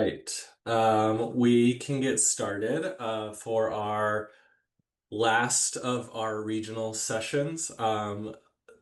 right. We can get started for our last of our regional sessions.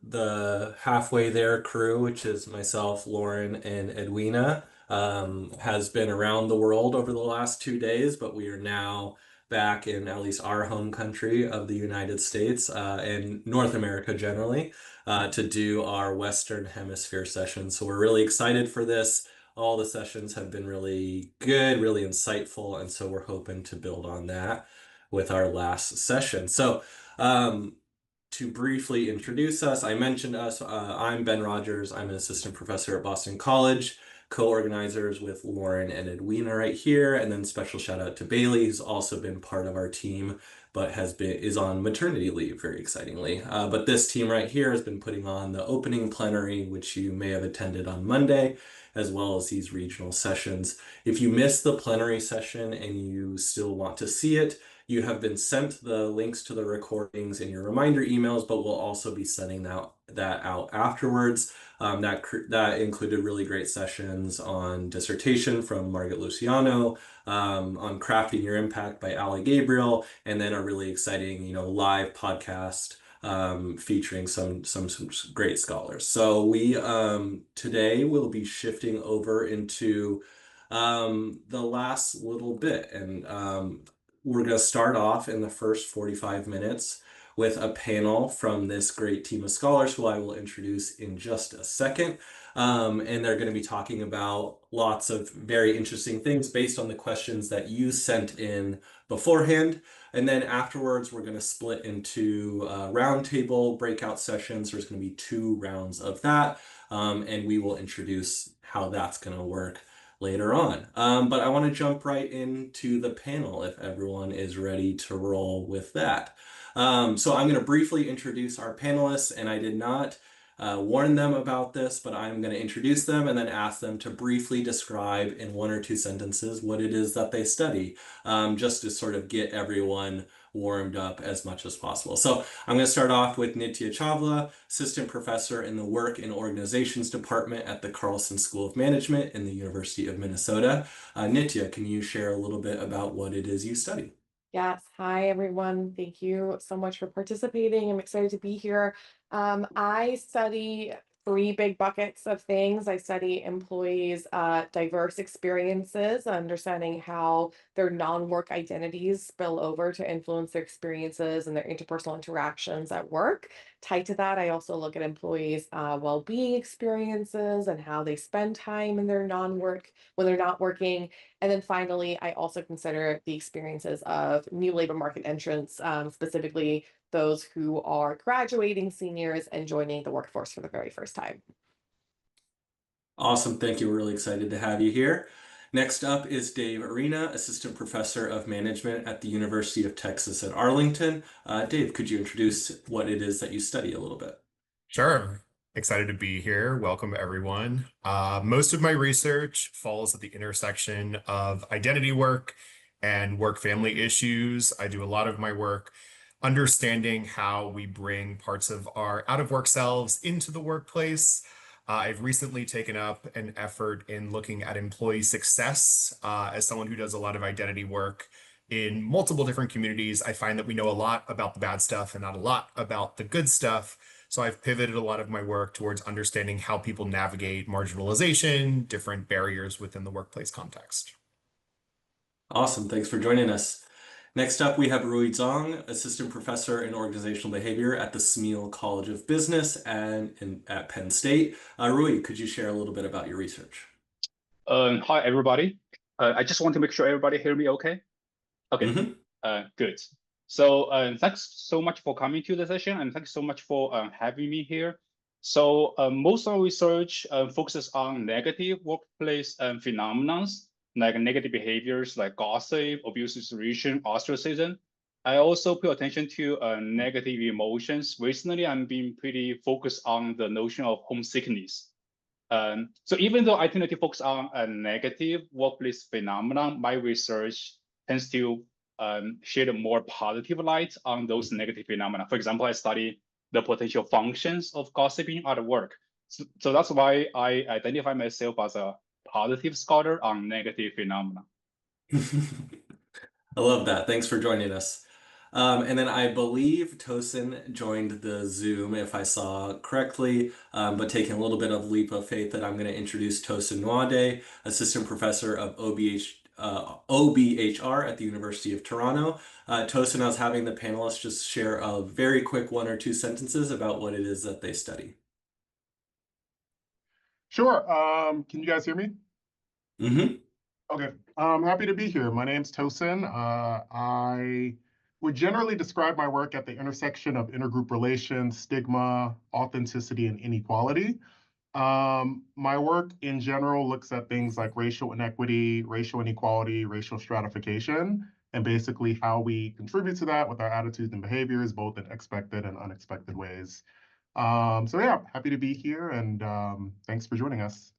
The Halfway There crew, which is myself, Lauren, and Edwina, has been around the world over the last 2 days, but we are now back in at least our home country of the United States and North America generally to do our Western Hemisphere session. So we're really excited for this. All the sessions have been really good, really insightful, and so we're hoping to build on that with our last session. So, to briefly introduce us, I mentioned us. I'm Ben Rogers. I'm an assistant professor at Boston College, co-organizers with Lauren and Edwina right here, and then special shout out to Bailey, who's also been part of our team, but is on maternity leave, very excitingly. But this team right here has been putting on the opening plenary, which you may have attended on Monday, as well as these regional sessions. If you missed the plenary session and you still want to see it, you have been sent the links to the recordings in your reminder emails, but we'll also be sending that out afterwards. That included really great sessions on dissertation from Margaret Luciano, on crafting your impact by Ali Gabriel, and then a really exciting, live podcast featuring some great scholars. So we today will be shifting over into the last little bit, and we're going to start off in the first 45 minutes with a panel from this great team of scholars who I will introduce in just a second. And they're going to be talking about lots of very interesting things based on the questions that you sent in beforehand. And then afterwards, we're going to split into roundtable breakout sessions. There's going to be 2 rounds of that. And we will introduce how that's going to work later on. But I want to jump right into the panel if everyone is ready to roll with that. So I'm going to briefly introduce our panelists, and I did not warn them about this, but I'm going to introduce them and then ask them to briefly describe in 1 or 2 sentences what it is that they study, just to sort of get everyone warmed up as much as possible. So I'm going to start off with Nitya Chawla, assistant professor in the Work and Organizations Department at the Carlson School of Management in the University of Minnesota. Nitya, can you share a little bit about what it is you study? Yes. Hi, everyone. Thank you so much for participating. I'm excited to be here. I study 3 big buckets of things. I study employees' diverse experiences, understanding how their non-work identities spill over to influence their experiences and their interpersonal interactions at work. Tied to that, I also look at employees' well-being experiences and how they spend time in their non-work when they're not working. And then finally, I also consider the experiences of new labor market entrants, specifically those who are graduating seniors and joining the workforce for the very first time. Awesome. Thank you. We're really excited to have you here. Next up is Dave Arena, Assistant Professor of Management at the University of Texas at Arlington. Dave, could you introduce what it is that you study a little bit? Sure. Excited to be here. Welcome, everyone. Most of my research falls at the intersection of identity work and work-family issues. I do a lot of my work understanding how we bring parts of our out-of-work selves into the workplace. I've recently taken up an effort in looking at employee success. As someone who does a lot of identity work in multiple different communities, I find that we know a lot about the bad stuff and not a lot about the good stuff. So I've pivoted a lot of my work towards understanding how people navigate marginalization, different barriers within the workplace context. Awesome. Thanks for joining us. Next up, we have Rui Zhang, Assistant Professor in Organizational Behavior at the Smeal College of Business and at Penn State. Rui, could you share a little bit about your research? Hi, everybody. I just want to make sure everybody hear me okay. Okay, good. So thanks so much for coming to the session, and thanks so much for having me here. So most of our research focuses on negative workplace phenomena, like negative behaviors like gossip, abuse situation, ostracism. I also pay attention to negative emotions. Recently, I'm being pretty focused on the notion of homesickness. So even though I tend to focus on a negative workplace phenomenon, my research tends to shed a more positive light on those negative phenomena. For example, I study the potential functions of gossiping at work. So that's why I identify myself as a positive scholar on negative phenomena. I love that. Thanks for joining us. And then I believe Tosin joined the Zoom, if I saw correctly, but taking a little bit of leap of faith that I'm going to introduce Tosin Nwade, Assistant Professor of OBHR at the University of Toronto. Tosin, I was having the panelists just share a very quick 1 or 2 sentences about what it is that they study. Sure. Can you guys hear me? Mm-hmm. Okay. I'm happy to be here. My name's Tosin. I would generally describe my work at the intersection of intergroup relations, stigma, authenticity, and inequality. My work in general looks at things like racial inequity, racial inequality, racial stratification, and basically how we contribute to that with our attitudes and behaviors, both in expected and unexpected ways. So yeah, happy to be here, and thanks for joining us.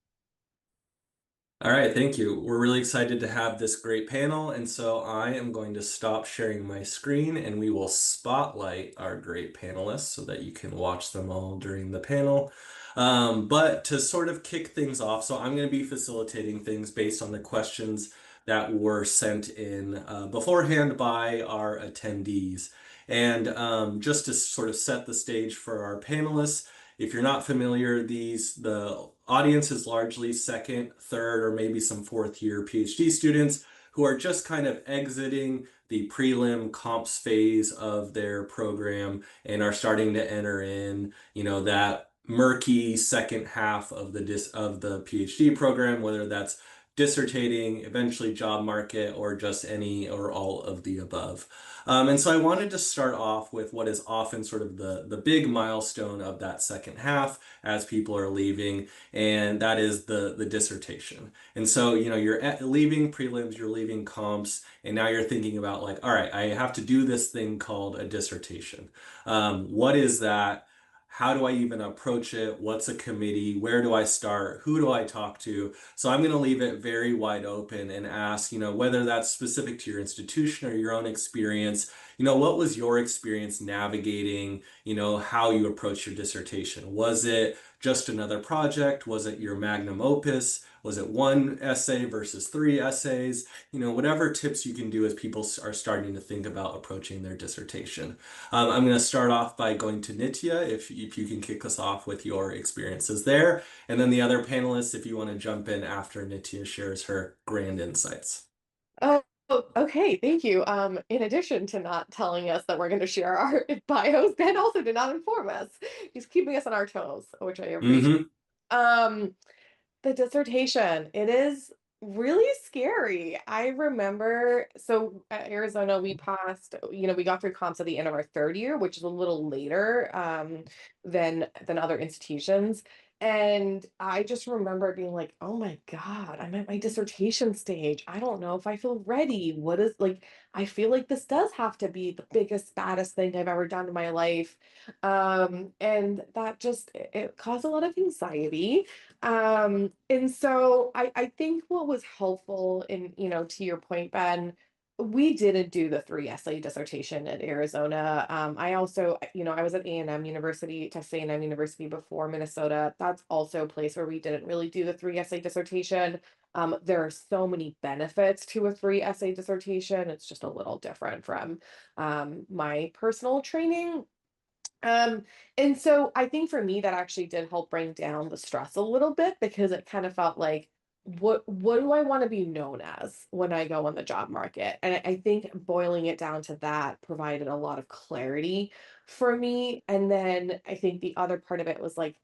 All right, thank you. We're really excited to have this great panel, and so I am going to stop sharing my screen and we will spotlight our great panelists so that you can watch them all during the panel. But to sort of kick things off, so I'm going to be facilitating things based on the questions that were sent in beforehand by our attendees. And just to sort of set the stage for our panelists, if you're not familiar, the audience is largely second, third, or maybe some fourth year PhD students who are just kind of exiting the prelim comps phase of their program and are starting to enter in, that murky second half of the PhD program, whether that's dissertating, eventually job market, or just any or all of the above. And so I wanted to start off with what is often sort of the big milestone of that second half as people are leaving, and that is the dissertation. And so, you're leaving prelims, you're leaving comps, and now you're thinking about like, all right, I have to do this thing called a dissertation. What is that? How do I even approach it? What's a committee? Where do I start? Who do I talk to? So I'm going to leave it very wide open and ask, whether that's specific to your institution or your own experience, what was your experience navigating, how you approach your dissertation? Was it just another project? Was it your magnum opus? Was it 1 essay versus 3 essays? Whatever tips you can do as people are starting to think about approaching their dissertation. I'm going to start off by going to Nitya, if you can kick us off with your experiences there. And then the other panelists, if you want to jump in after Nitya shares her grand insights. Oh, okay. Thank you. In addition to not telling us that we're going to share our bios, Ben also did not inform us. He's keeping us on our toes, which I appreciate. The dissertation, it is really scary. I remember, so at Arizona, we passed, we got through comps at the end of our third year, which is a little later than other institutions. And I just remember being like, oh my God, I'm at my dissertation stage. I don't know if I feel ready. What is like, I feel like this does have to be the biggest, baddest thing I've ever done in my life. And that just, it caused a lot of anxiety. And so I think what was helpful in, to your point, Ben, we didn't do the 3 essay dissertation at Arizona. I also, I was at A&M University, Texas A&M University before Minnesota. That's also a place where we didn't really do the 3 essay dissertation. There are so many benefits to a 3 essay dissertation. It's just a little different from my personal training. Um, and so I think for me that actually did help bring down the stress a little bit because it kind of felt like what do I want to be known as when I go on the job market? And I think boiling it down to that provided a lot of clarity for me. And then I think the other part of it was like,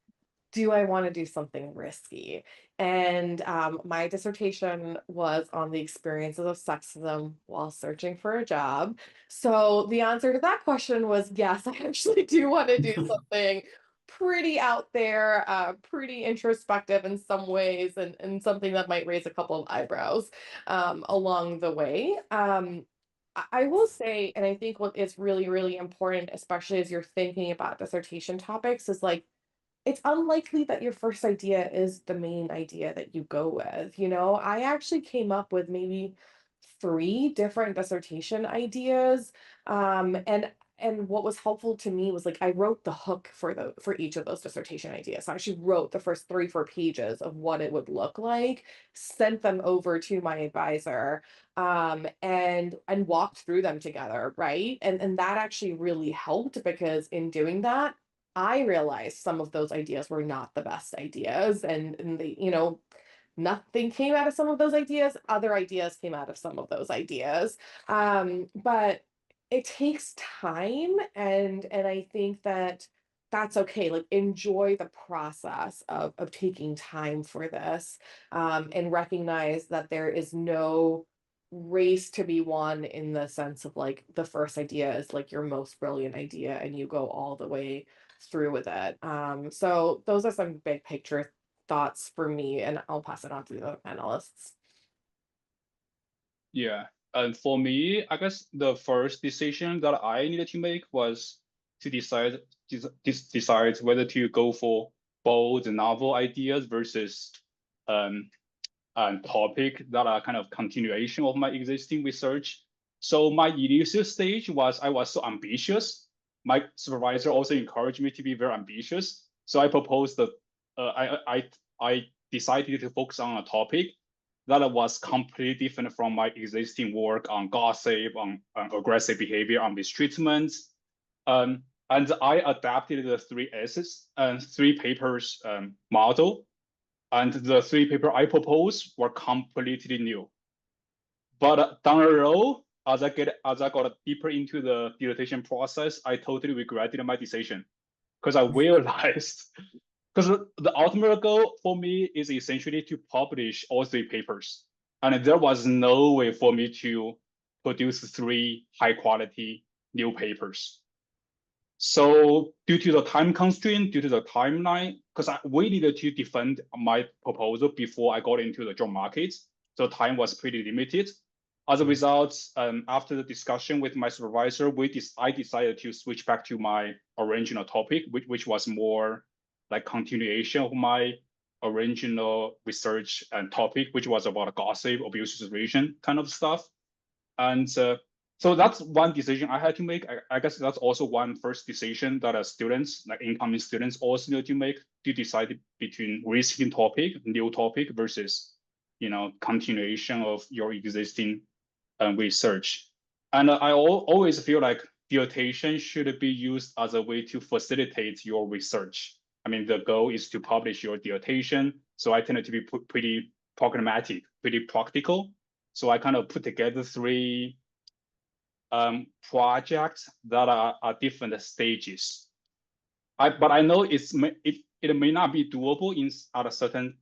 do I want to do something risky? And my dissertation was on the experiences of sexism while searching for a job. So the answer to that question was yes, I actually do want to do something pretty out there, pretty introspective in some ways, and something that might raise a couple of eyebrows along the way. I will say, and I think what is really, really important, especially as you're thinking about dissertation topics, is like, it's unlikely that your first idea is the main idea that you go with. I actually came up with maybe 3 different dissertation ideas. And and what was helpful to me was like I wrote the hook for each of those dissertation ideas. So I actually wrote the first 3-4 pages of what it would look like, sent them over to my advisor, and walked through them together, right? And that actually really helped, because in doing that, I realized some of those ideas were not the best ideas, and they, nothing came out of some of those ideas. Other ideas came out of some of those ideas. But it takes time, and I think that that's okay. Like, enjoy the process of taking time for this, and recognize that there is no race to be won, in the sense of like the first idea is like your most brilliant idea and you go all the way through with it. So those are some big picture thoughts for me, and I'll pass it on to the other panelists. Yeah, and for me, I guess the first decision that I needed to make was to decide whether to go for bold, novel ideas versus topic that are kind of continuation of my existing research. So my initial stage was I was so ambitious. My supervisor also encouraged me to be very ambitious. So I proposed that I decided to focus on a topic that was completely different from my existing work on gossip, on aggressive behavior, on mistreatment. And I adapted the 3 S's and 3 papers model. And the 3 papers I proposed were completely new. But down the road, as I got deeper into the dissertation process, I totally regretted my decision, because I realized, because the ultimate goal for me is essentially to publish all 3 papers. And there was no way for me to produce 3 high quality new papers. So due to the time constraint, due to the timeline, because we needed to defend my proposal before I got into the job market, so time was pretty limited. As a result, after the discussion with my supervisor, I decided to switch back to my original topic, which was more like continuation of my original research and topic, which was about gossip, abuse situation kind of stuff. And so that's one decision I had to make. I guess that's also one first decision that students, like incoming students, also need to make, to decide between risking topic, new topic, versus, continuation of your existing research. And I always feel like dissertation should be used as a way to facilitate your research. I mean, the goal is to publish your dissertation. So I tend to be pretty pragmatic, pretty practical. So I kind of put together 3 projects that are at different stages. But I know it may not be doable at a certain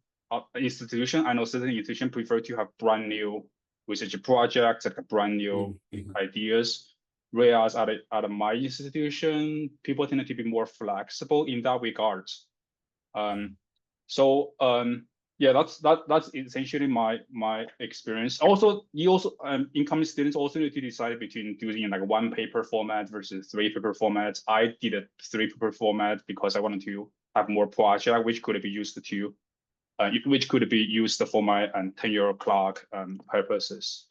institution. I know certain institutions prefer to have brand new research projects, like brand new ideas. Whereas at my institution, people tend to be more flexible in that regard. Yeah, that's essentially my experience. Also, incoming students also need to decide between doing like 1-paper format versus 3-paper format. I did a 3-paper format because I wanted to have more project which could be used for my tenure clock purposes.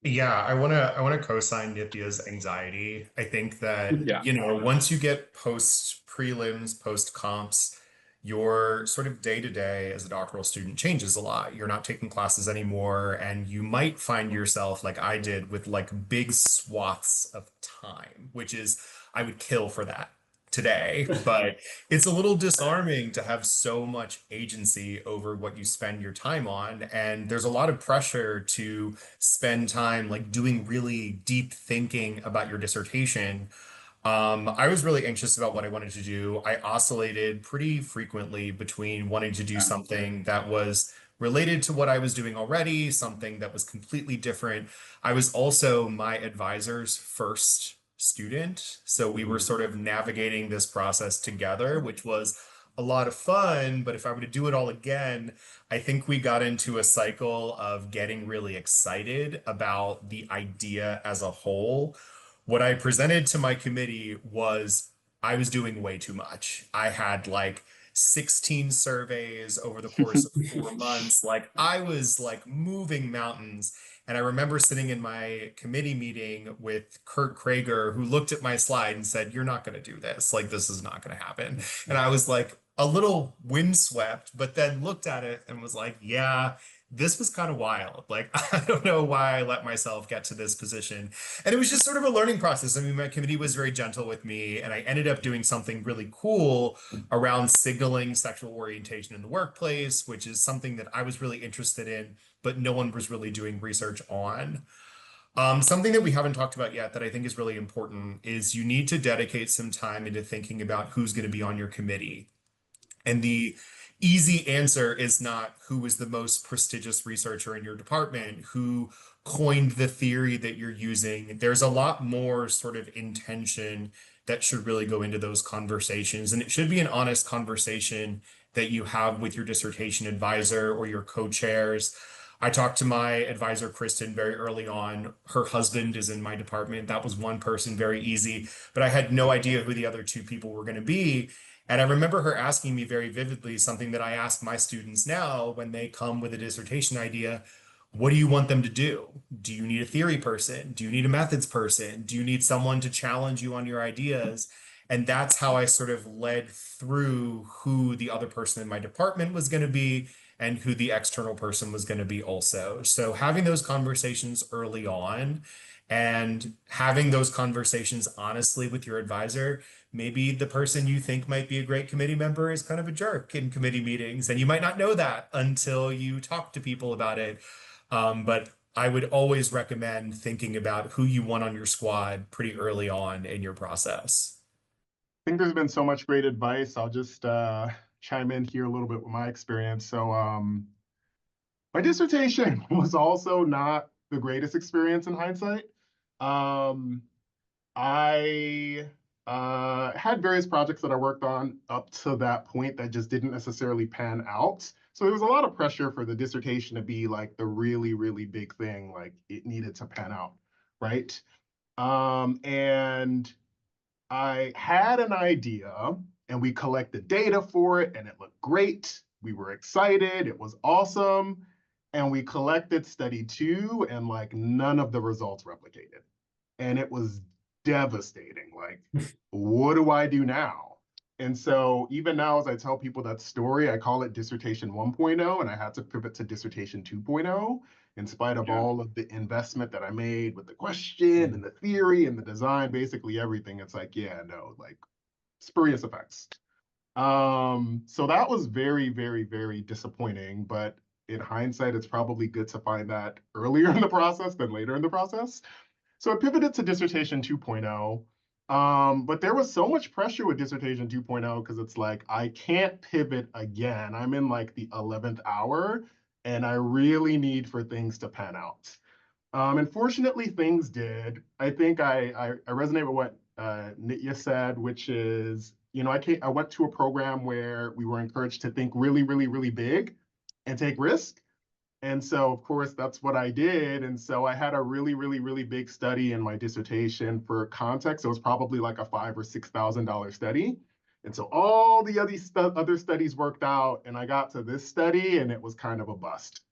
Yeah, I wanna co-sign Nitya's anxiety. I think that, Yeah. once you get post prelims, post comps, your sort of day-to-day as a doctoral student changes a lot. You're not taking classes anymore, and you might find yourself, like I did, with like big swaths of time, which is, I would kill for that today, but it's a little disarming to have so much agency over what you spend your time on. And there's a lot of pressure to spend time like doing really deep thinking about your dissertation. I was really anxious about what I wanted to do. I oscillated pretty frequently between wanting to do something that was related to what I was doing already, something that was completely different. I was also my advisor's first student, so we were sort of navigating this process together, which was a lot of fun. But if I were to do it all again, I think we got into a cycle of getting really excited about the idea as a whole. What I presented to my committee was I was doing way too much. I had like 16 surveys over the course of 4 months. Like I was like moving mountains. And I remember sitting in my committee meeting with Kurt Krager, who looked at my slide and said, "You're not going to do this. Like, this is not going to happen." And I was like a little windswept, but then looked at it and was like, yeah, this was kind of wild. Like, I don't know why I let myself get to this position. And it was just sort of a learning process. I mean, my committee was very gentle with me, and I ended up doing something really cool around signaling sexual orientation in the workplace, which is something that I was really interested in, but no one was really doing research on. Something that we haven't talked about yet that I think is really important is you need to dedicate some time into thinking about who's going to be on your committee. And the easy answer is not who is the most prestigious researcher in your department, who coined the theory that you're using. There's a lot more sort of intention that should really go into those conversations. And it should be an honest conversation that you have with your dissertation advisor or your co-chairs. I talked to my advisor, Kristen, very early on. Her husband is in my department. That was one person, very easy, but I had no idea who the other two people were going to be. And I remember her asking me very vividly something that I ask my students now when they come with a dissertation idea. What do you want them to do? Do you need a theory person? Do you need a methods person? Do you need someone to challenge you on your ideas? And that's how I sort of led through who the other person in my department was going to be and who the external person was going to be also. So having those conversations early on and having those conversations honestly with your advisor. Maybe the person you think might be a great committee member is kind of a jerk in committee meetings, and you might not know that until you talk to people about it. But I would always recommend thinking about who you want on your squad pretty early on in your process. I think there's been so much great advice. I'll just chime in here a little bit with my experience. So my dissertation was also not the greatest experience in hindsight. Um, I had various projects that I worked on up to that point that just didn't necessarily pan out. So there was a lot of pressure for the dissertation to be like the really, really big thing, like it needed to pan out, right? And I had an idea and we collected data for it and it looked great. We were excited. It was awesome. And we collected study 2 and like none of the results replicated. And it was devastating. Like, what do I do now? And so even now, as I tell people that story, I call it dissertation 1.0, and I had to pivot to dissertation 2.0 in spite of all of the investment that I made with the question and the theory and the design, basically everything. It's like, yeah, no, like spurious effects. So that was very, very, very disappointing. But in hindsight, it's probably good to find that earlier in the process than later in the process. So I pivoted to dissertation 2.0. But there was so much pressure with dissertation 2.0 because it's like, I can't pivot again. I'm in like the 11th hour and I really need for things to pan out. And fortunately, things did. I think I resonate with what Nitya said, which is, you know, I went to a program where we were encouraged to think really, really, really big and take risk. And so, of course, that's what I did. And so I had a really, really, really big study in my dissertation. For context, it was probably like a $5,000 or $6,000 study. And so all the other studies worked out, and I got to this study, and it was kind of a bust.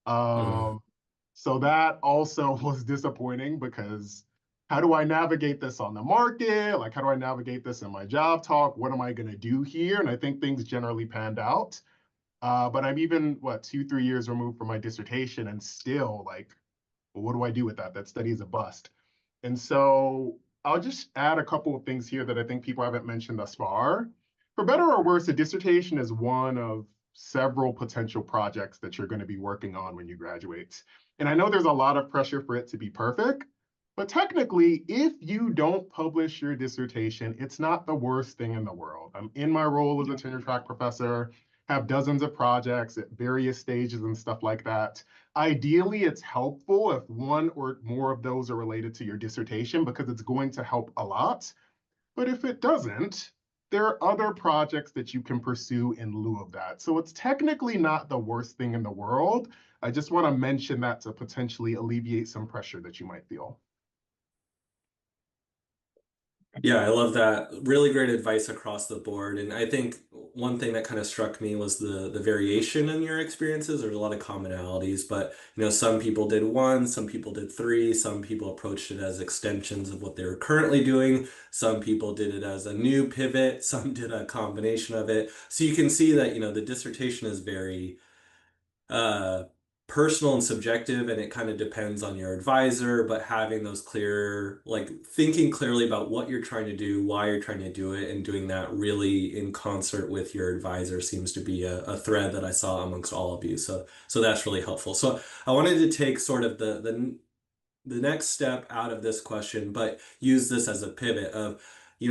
So that also was disappointing because how do I navigate this on the market? Like, how do I navigate this in my job talk? What am I going to do here? And I think things generally panned out. But I'm even, 2, 3 years removed from my dissertation and still like, well, what do I do with that? That study is a bust. And so I'll just add a couple of things here that I think people haven't mentioned thus far. For better or worse, a dissertation is one of several potential projects that you're going to be working on when you graduate. And I know there's a lot of pressure for it to be perfect, but technically, if you don't publish your dissertation, it's not the worst thing in the world. I'm in my role as a tenure track professor, have dozens of projects at various stages and stuff like that. Ideally, it's helpful if one or more of those are related to your dissertation because it's going to help a lot. But if it doesn't, there are other projects that you can pursue in lieu of that. So it's technically not the worst thing in the world. I just want to mention that to potentially alleviate some pressure that you might feel. Yeah, I love that. Really great advice across the board. And I think one thing that kind of struck me was the variation in your experiences. There's a lot of commonalities, but some people did one, some people did three, some people approached it as extensions of what they were currently doing. Some people did it as a new pivot, some did a combination of it. So you can see that, the dissertation is very uh, personal and subjective, and it kind of depends on your advisor, but having those clear, like thinking clearly about what you're trying to do, why you're trying to do it, and doing that really in concert with your advisor seems to be a thread that I saw amongst all of you. So that's really helpful. So I wanted to take sort of the next step out of this question, but use this as a pivot of,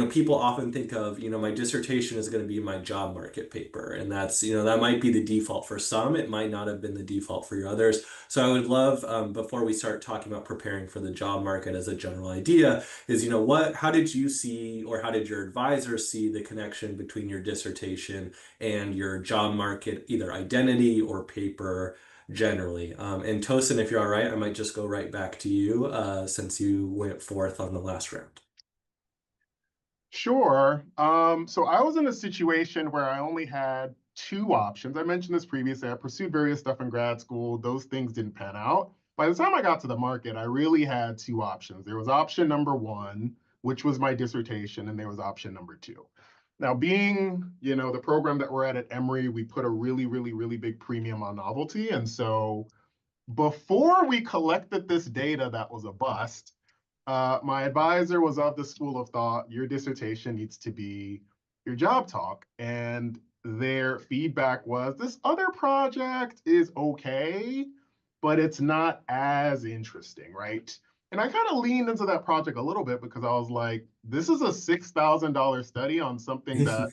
people often think of, my dissertation is going to be my job market paper. And that's, that might be the default for some. It might not have been the default for your others. So I would love, before we start talking about preparing for the job market as a general idea, is, how did you see, or how did your advisor see the connection between your dissertation and your job market, either identity or paper generally? And Tosin, if you're all right, I might just go right back to you since you went fourth on the last round. Sure. So I was in a situation where I only had two options. I mentioned this previously. I pursued various stuff in grad school. Those things didn't pan out. By the time I got to the market, I really had two options. There was option number one, which was my dissertation, and there was option number two. Now, being, the program that we're at Emory, we put a really, really, really big premium on novelty. And so before we collected this data that was a bust, my advisor was of the school of thought, your dissertation needs to be your job talk. And their feedback was, this other project is okay, but it's not as interesting, right? And I kind of leaned into that project a little bit because I was like, this is a $6,000 study on something that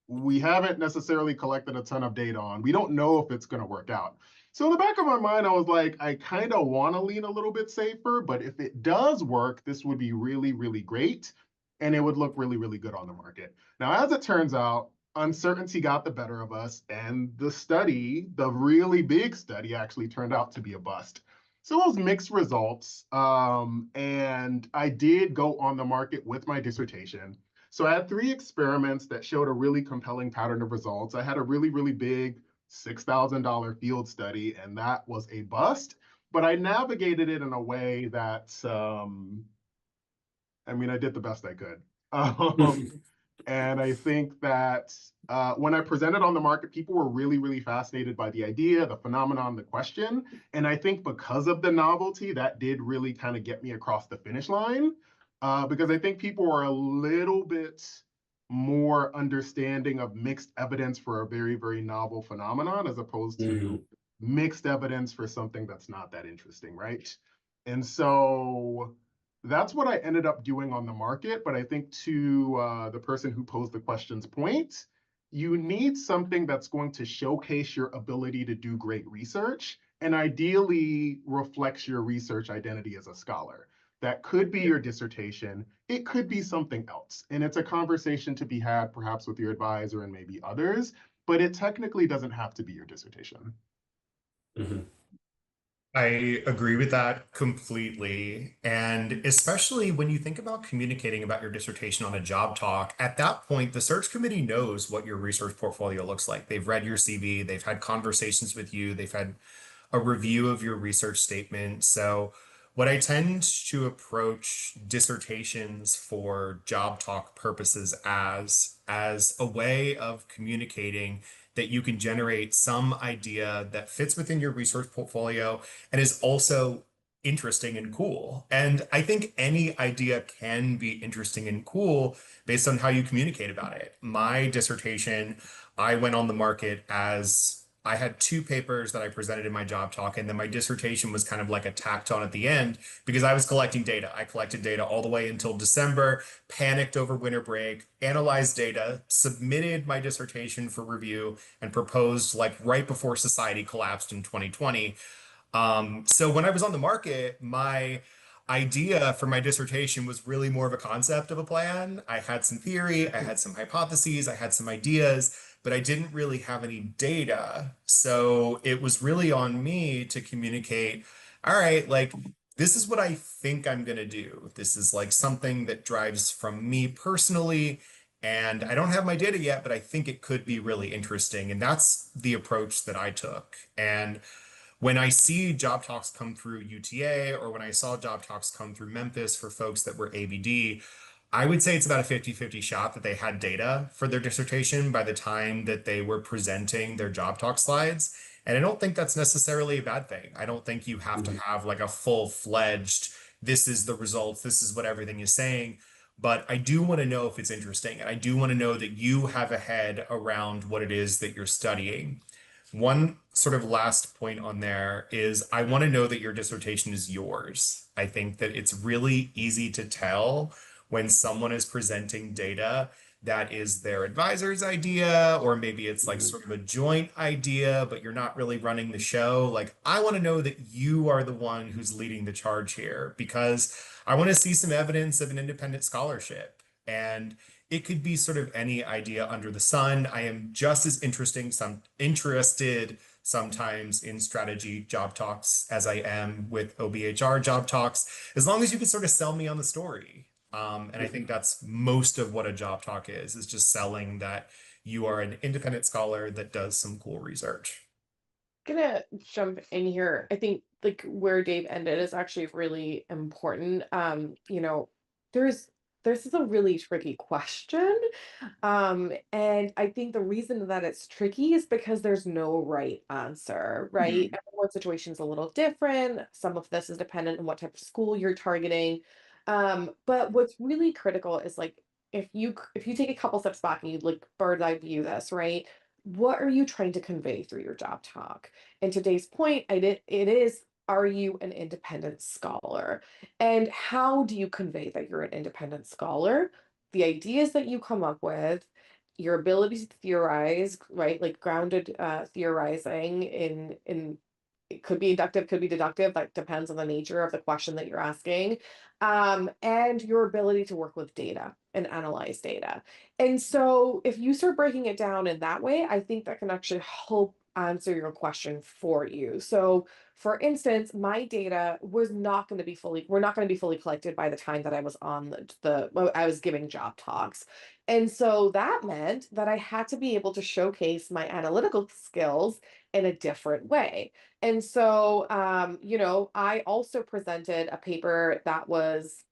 we haven't necessarily collected a ton of data on. We don't know if it's going to work out. So in the back of my mind, I was like, I kind of want to lean a little bit safer, but if it does work, this would be really, really great. And it would look really, really good on the market. Now, as it turns out, uncertainty got the better of us. And the study, the really big study, actually turned out to be a bust. So it was mixed results. And I did go on the market with my dissertation. So I had three experiments that showed a really compelling pattern of results. I had a really, really big $6,000 field study, and that was a bust. But I navigated it in a way that, I did the best I could. And I think that when I presented on the market, people were really, really fascinated by the idea, the phenomenon, the question. And I think because of the novelty, that did really kind of get me across the finish line. Because I think people are a little bit more understanding of mixed evidence for a very, very novel phenomenon as opposed to mixed evidence for something that's not that interesting, right? And so that's what I ended up doing on the market. But I think to the person who posed the question's point, you need something that's going to showcase your ability to do great research and ideally reflects your research identity as a scholar. That could be your dissertation. It could be something else. And it's a conversation to be had perhaps with your advisor and maybe others, but it technically doesn't have to be your dissertation. Mm-hmm. I agree with that completely. And especially when you think about communicating about your dissertation on a job talk, at that point, the search committee knows what your research portfolio looks like. They've read your CV, they've had conversations with you, they've had a review of your research statement. So what I tend to approach dissertations for job talk purposes as a way of communicating that you can generate some idea that fits within your research portfolio and is also interesting and cool. And I think any idea can be interesting and cool based on how you communicate about it. My dissertation, I went on the market as I had two papers that I presented in my job talk, and then my dissertation was kind of like a tacked on at the end because I was collecting data. I collected data all the way until December, panicked over winter break, analyzed data, submitted my dissertation for review, and proposed like right before society collapsed in 2020. So when I was on the market, my idea for my dissertation was really more of a concept of a plan. I had some theory, I had some hypotheses, I had some ideas, but I didn't really have any data. So it was really on me to communicate, all right, like this is what I think I'm going to do. This is like something that drives from me personally. And I don't have my data yet, but I think it could be really interesting. And that's the approach that I took. And when I see job talks come through UTA, or when I saw job talks come through Memphis for folks that were ABD, I would say it's about a 50-50 shot that they had data for their dissertation by the time that they were presenting their job talk slides. And I don't think that's necessarily a bad thing. I don't think you have to have like a full-fledged, this is the results, this is what everything is saying. But I do want to know if it's interesting. And I do want to know that you have a head around what it is that you're studying. One sort of last point on there is I want to know that your dissertation is yours. I think that it's really easy to tell when someone is presenting data that is their advisor's idea, or maybe it's like sort of a joint idea, but you're not really running the show. Like, I want to know that you are the one who's leading the charge here, because I want to see some evidence of an independent scholarship. And it could be sort of any idea under the sun. I am just as interested sometimes in strategy job talks as I am with OBHR job talks, as long as you can sort of sell me on the story. And I think that's most of what a job talk is just selling that you are an independent scholar that does some cool research. Gonna jump in here. I think like where Dave ended is actually really important. You know, there's this is a really tricky question. And I think the reason that it's tricky is because there's no right answer, right? Everyone's situation is a little different. Some of this is dependent on what type of school you're targeting. But what's really critical is like if you take a couple steps back and you like bird's eye view this, right? What are you trying to convey through your job talk? And today's point, it is, are you an independent scholar? And how do you convey that you're an independent scholar? The ideas that you come up with, your ability to theorize, right? Like grounded theorizing in it could be inductive, could be deductive, that depends on the nature of the question that you're asking. And your ability to work with data and analyze data. And so if you start breaking it down in that way, I think that can actually help answer your question for you. So for instance, my data was not going to be we're not going to be fully collected by the time that I was on I was giving job talks. And so that meant that I had to be able to showcase my analytical skills in a different way. And so, you know, I also presented a paper that was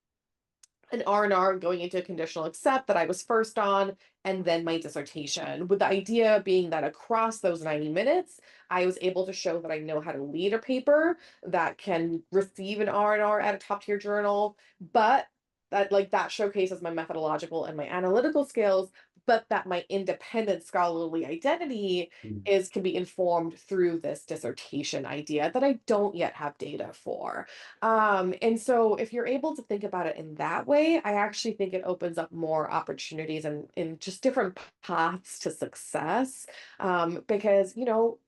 an R&R going into a conditional accept that I was first on, and then my dissertation, with the idea being that across those 90 minutes, I was able to show that I know how to lead a paper that can receive an R&R at a top tier journal, but that showcases my methodological and my analytical skills, but that my independent scholarly identity can be informed through this dissertation idea that I don't yet have data for. And so if you're able to think about it in that way, I actually think it opens up more opportunities and in just different paths to success. Because, you know,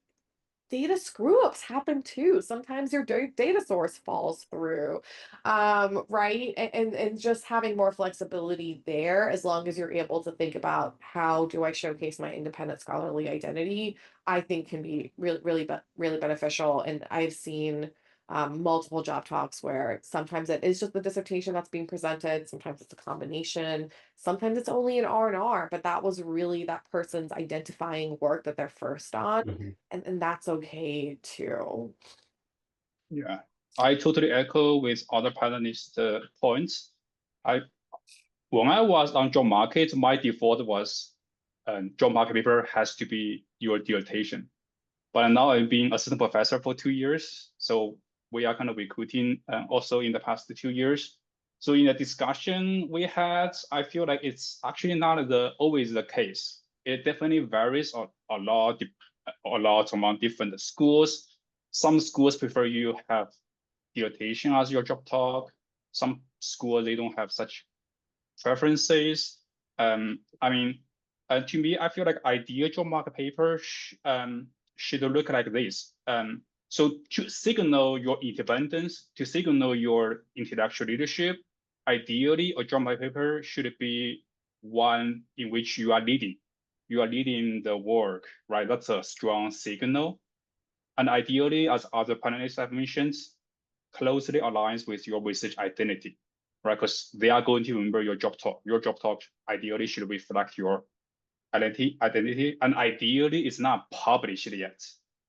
data screw ups happen too. Sometimes your data source falls through, right? And just having more flexibility there, as long as you're able to think about how do I showcase my independent scholarly identity, I think can be really beneficial. And I've seen multiple job talks where sometimes it is just the dissertation that's being presented, sometimes it's a combination, sometimes it's only an R&R, but that was really that person's identifying work that they're first on, and that's okay too. Yeah, I totally echo with other panelists' points. When I was on job market, my default was job market paper has to be your dissertation. But now I'm being assistant professor for 2 years, so we are kind of recruiting also in the past 2 years. So in the discussion we had, I feel like it's actually not always the case. It definitely varies a lot among different schools. Some schools prefer you have dissertation as your job talk. Some schools, they don't have such preferences. I mean, to me, I feel like ideal job market paper should look like this. So to signal your independence, to signal your intellectual leadership, ideally a job market paper should be one in which you are leading. You are leading the work, right? That's a strong signal. And ideally, as other panelists have mentioned, closely aligns with your research identity. right? Because they are going to remember your job talk. Your job talk ideally should reflect your identity, and ideally it's not published yet.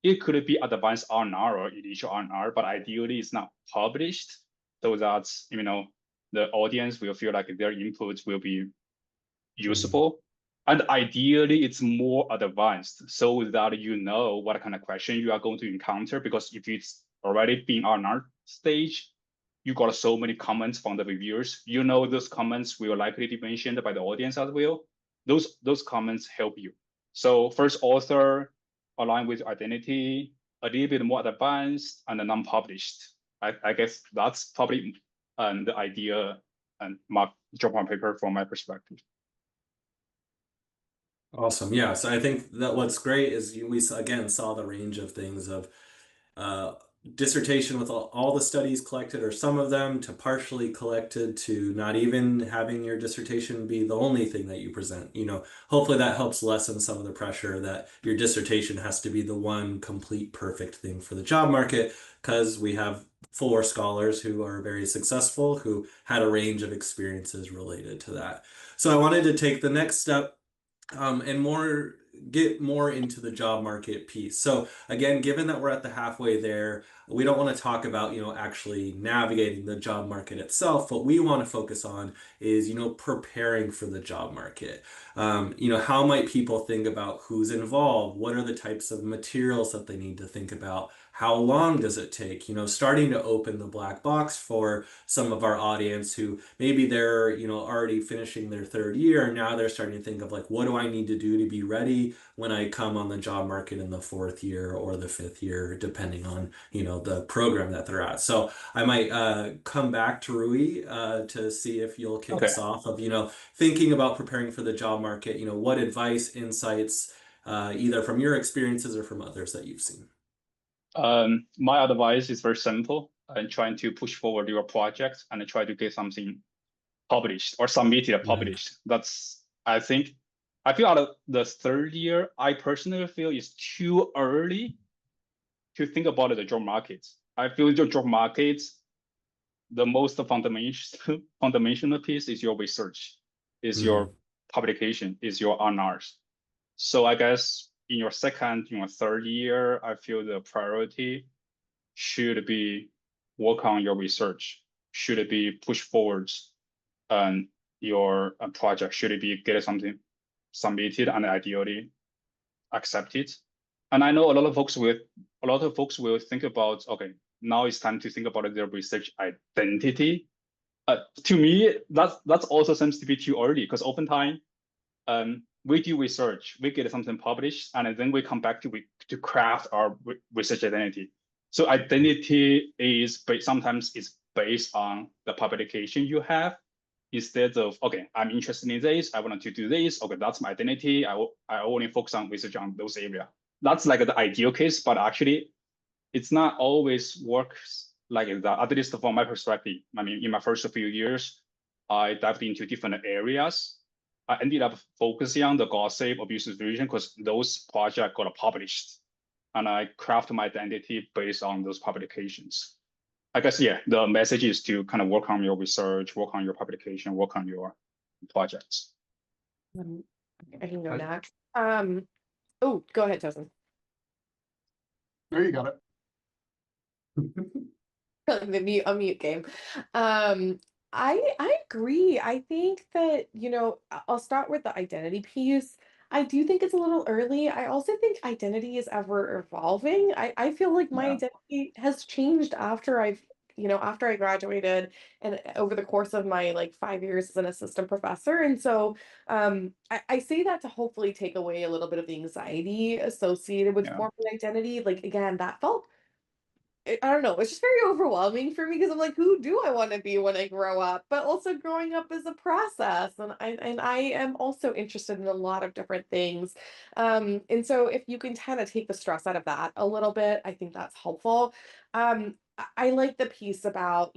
It could be advanced R&R or initial R&R, but ideally it's not published, so that the audience will feel like their input will be useful. And ideally it's more advanced, so that you know what kind of question you are going to encounter, because if it's already been R&R stage, you got so many comments from the reviewers, those comments will likely be mentioned by the audience as well. Those comments help you. So first author align with identity, a little bit more advanced, and non-published. I guess that's probably the idea and my job on paper from my perspective. Awesome. Yeah. So I think that what's great is we again saw the range of things of uh, dissertation with all the studies collected or some of them, to partially collected, to not even having your dissertation be the only thing that you present. Hopefully that helps lessen some of the pressure that your dissertation has to be the one complete perfect thing for the job market, because we have 4 scholars who are very successful who had a range of experiences related to that. So I wanted to take the next step and get more into the job market piece. So again, given that we're at the halfway there, we don't want to talk about, actually navigating the job market itself. What we want to focus on is, preparing for the job market. How might people think about who's involved? What are the types of materials that they need to think about? How long does it take? Starting to open the black box for some of our audience who maybe they're, already finishing their 3rd year, and now they're starting to think of like, what do I need to do to be ready when I come on the job market in the 4th year or the 5th year, depending on, the program that they're at. So I might come back to Rui to see if you'll kick us off of, thinking about preparing for the job market, what advice, insights, either from your experiences or from others that you've seen. My advice is very simple, and trying to push forward your project and try to get something published or submitted published. I feel out of the 3rd year, I personally feel it's too early to think about the job market. I feel the job market, the most fundamental piece is your research, is your publication, is your honors. So I guess in your 2nd, 3rd year, I feel the priority should be work on your research, should be push forwards, and your project should be get something submitted and ideally accepted. And I know a lot of folks will think about, okay, now it's time to think about their research identity. To me, that's also seems to be too early, because oftentimes we do research, we get something published, and then we come back to craft our research identity. So identity is sometimes it's based on the publication you have, instead of, okay, I'm interested in this, I want to do this, okay, that's my identity, I only focus on research on those areas. That's like the ideal case, but actually it's not always works like that, at least from my perspective. I mean, in my first few years, I dived into different areas. I ended up focusing on the gossip, abuse resolution, because those projects got published, and I craft my identity based on those publications. I guess, yeah, the message is to kind of work on your research, work on your publication, work on your projects. I can go next. Oh, go ahead, Justin. There you got it. The unmute game. I agree. I think that, I'll start with the identity piece. I do think it's a little early. I also think identity is ever evolving. I feel like my identity has changed after after I graduated and over the course of my like 5 years as an assistant professor. And so I say that to hopefully take away a little bit of the anxiety associated with forming identity. Like, again, that felt, I don't know, it's just very overwhelming for me, because I'm like, who do I want to be when I grow up? But also growing up is a process, and I am also interested in a lot of different things. And so if you can kind of take the stress out of that a little bit, I think that's helpful. I like the piece about,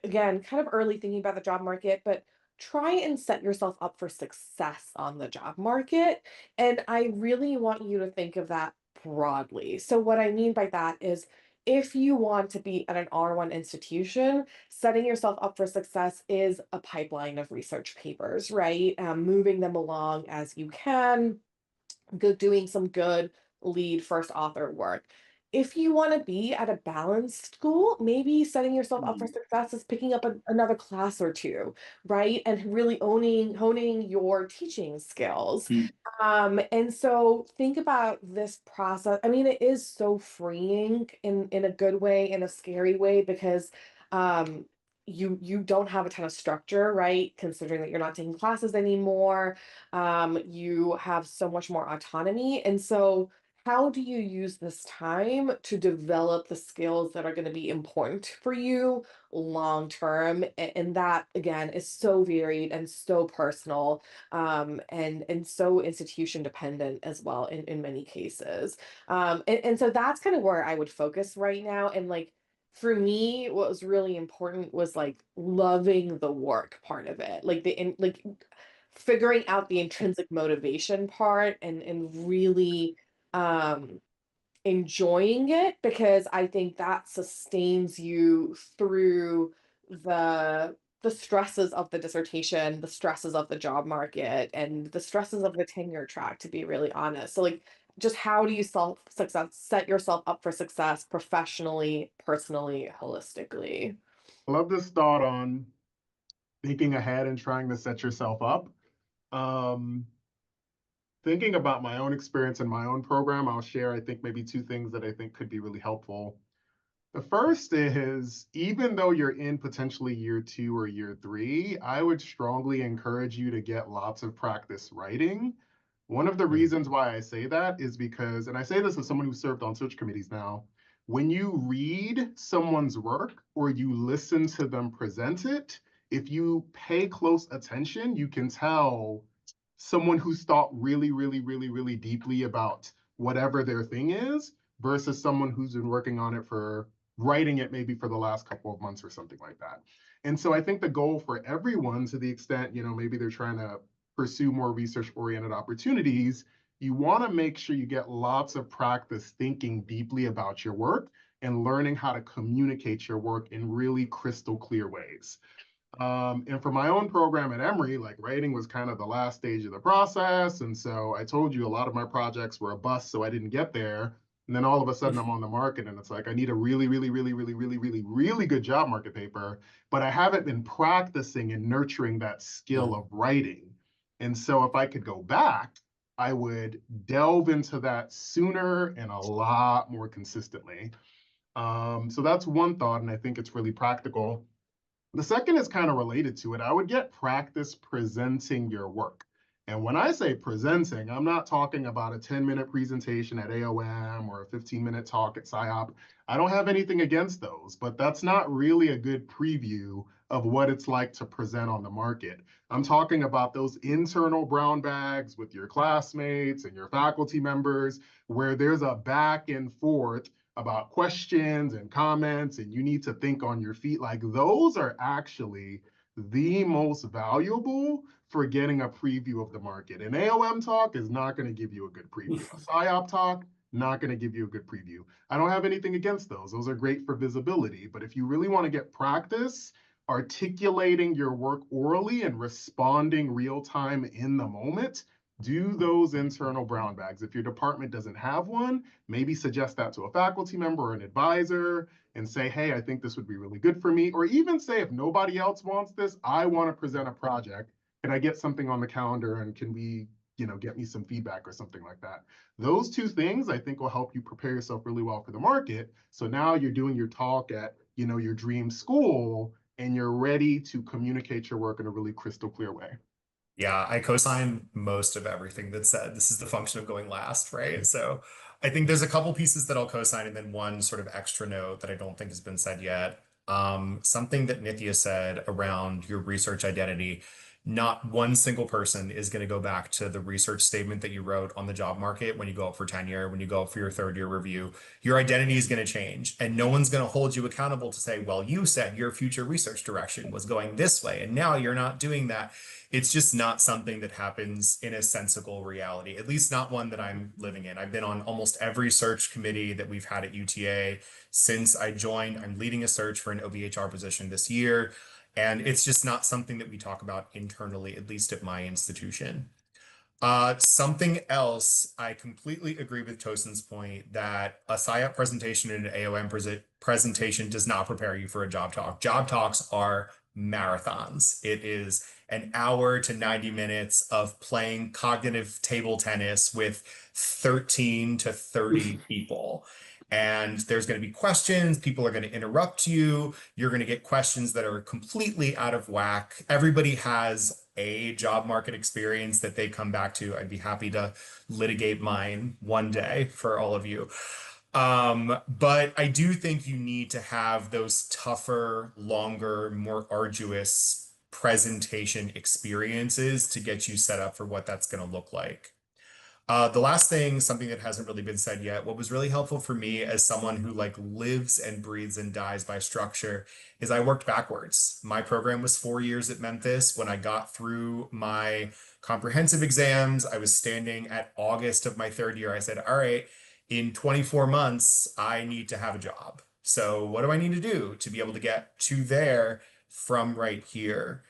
again, kind of early thinking about the job market, but try and set yourself up for success on the job market. And I really want you to think of that broadly. So what I mean by that is, if you want to be at an R1 institution, setting yourself up for success is a pipeline of research papers, right? Moving them along as you can, doing some good lead first author work. If you want to be at a balanced school, maybe setting yourself up for success is picking up another class or two, right? And really honing your teaching skills. And so think about this process. I mean, it is so freeing in a good way, in a scary way, because um you don't have a ton of structure, right? Considering that you're not taking classes anymore. You have so much more autonomy. And so how do you use this time to develop the skills that are going to be important for you long term? And that again is so varied and so personal, and so institution dependent as well in many cases. And so that's kind of where I would focus right now. And like for me, what was really important was like loving the work part of it, like like figuring out the intrinsic motivation part and really um enjoying it, because I think that sustains you through the the stresses of the dissertation, the stresses of the job market, and the stresses of the tenure track, to be really honest. So like just how do you set yourself up for success professionally, personally, holistically? I love this thought on thinking ahead and trying to set yourself up. Um, Thinking about my own experience in my own program, I'll share, I think, maybe two things that I think could be really helpful. The first is, even though you're in potentially year 2 or year 3, I would strongly encourage you to get lots of practice writing. One of the reasons why I say that is because, and I say this as someone who served on search committees now, when you read someone's work or you listen to them present it, if you pay close attention, you can tell someone who's thought really, really, really, really deeply about whatever their thing is versus someone who's been working on it for writing it maybe for the last couple of months or something like that. And so I think the goal for everyone, to the extent, maybe they're trying to pursue more research-oriented opportunities, you want to make sure you get lots of practice thinking deeply about your work and learning how to communicate your work in really crystal clear ways. And for my own program at Emory, like writing was kind of the last stage of the process. And so I told you a lot of my projects were a bust, so I didn't get there. And then all of a sudden I'm on the market and it's like, I need a really, really, really, really, really, really, really good job market paper, but I haven't been practicing and nurturing that skill of writing. And so if I could go back, I would delve into that sooner and a lot more consistently. So that's one thought, and I think it's really practical. The second is kind of related to it. I would get practice presenting your work. And when I say presenting, I'm not talking about a 10-minute presentation at AOM or a 15-minute talk at PsyOp. I don't have anything against those, but that's not really a good preview of what it's like to present on the market. I'm talking about those internal brown bags with your classmates and your faculty members, where there's a back and forth about questions and comments, and you need to think on your feet. Like, those are actually the most valuable for getting a preview of the market. An AOM talk is not going to give you a good preview. A PsyOp talk, not going to give you a good preview. I don't have anything against those. Those are great for visibility. But if you really want to get practice articulating your work orally and responding real time in the moment, do those internal brown bags. If your department doesn't have one, maybe suggest that to a faculty member or an advisor and say, hey, I think this would be really good for me. Or even say, if nobody else wants this, I want to present a project. Can I get something on the calendar, and can we, get me some feedback or something like that? Those two things I think will help you prepare yourself really well for the market. So now you're doing your talk at, your dream school, and you're ready to communicate your work in a really crystal clear way. Yeah, I co-sign most of everything that's said. This is the function of going last, right? So I think there's a couple pieces that I'll co-sign and then one sort of extra note that I don't think has been said yet. Something that Nithya said around your research identity. Not one single person is going to go back to the research statement that you wrote on the job market when you go up for tenure, when you go up for your third year review. Your identity is going to change, and no one's going to hold you accountable to say, well, you said your future research direction was going this way, and now you're not doing that. It's just not something that happens in a sensible reality, at least not one that I'm living in. I've been on almost every search committee that we've had at UTA since I joined. I'm leading a search for an OBHR position this year. And it's just not something that we talk about internally, at least at my institution. Something else, I completely agree with Tosin's point that a SIOP presentation and an AOM presentation does not prepare you for a job talk. Job talks are marathons. It is an hour to 90 minutes of playing cognitive table tennis with 13 to 30 people. And there's going to be questions. People are going to interrupt you. You're going to get questions that are completely out of whack. Everybody has a job market experience that they come back to. I'd be happy to litigate mine one day for all of you. But I do think you need to have those tougher, longer, more arduous presentation experiences to get you set up for what that's going to look like. The last thing, something that hasn't really been said yet, what was really helpful for me as someone who like lives and breathes and dies by structure is I worked backwards. My program was 4 years at Memphis. When I got through my comprehensive exams, I was standing at August of my third year. I said, all right, in 24 months, I need to have a job. So what do I need to do to be able to get to there from right here?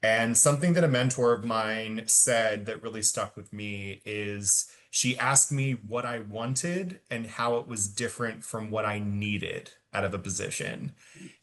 And something that a mentor of mine said that really stuck with me is she asked me what I wanted and how it was different from what I needed out of a position.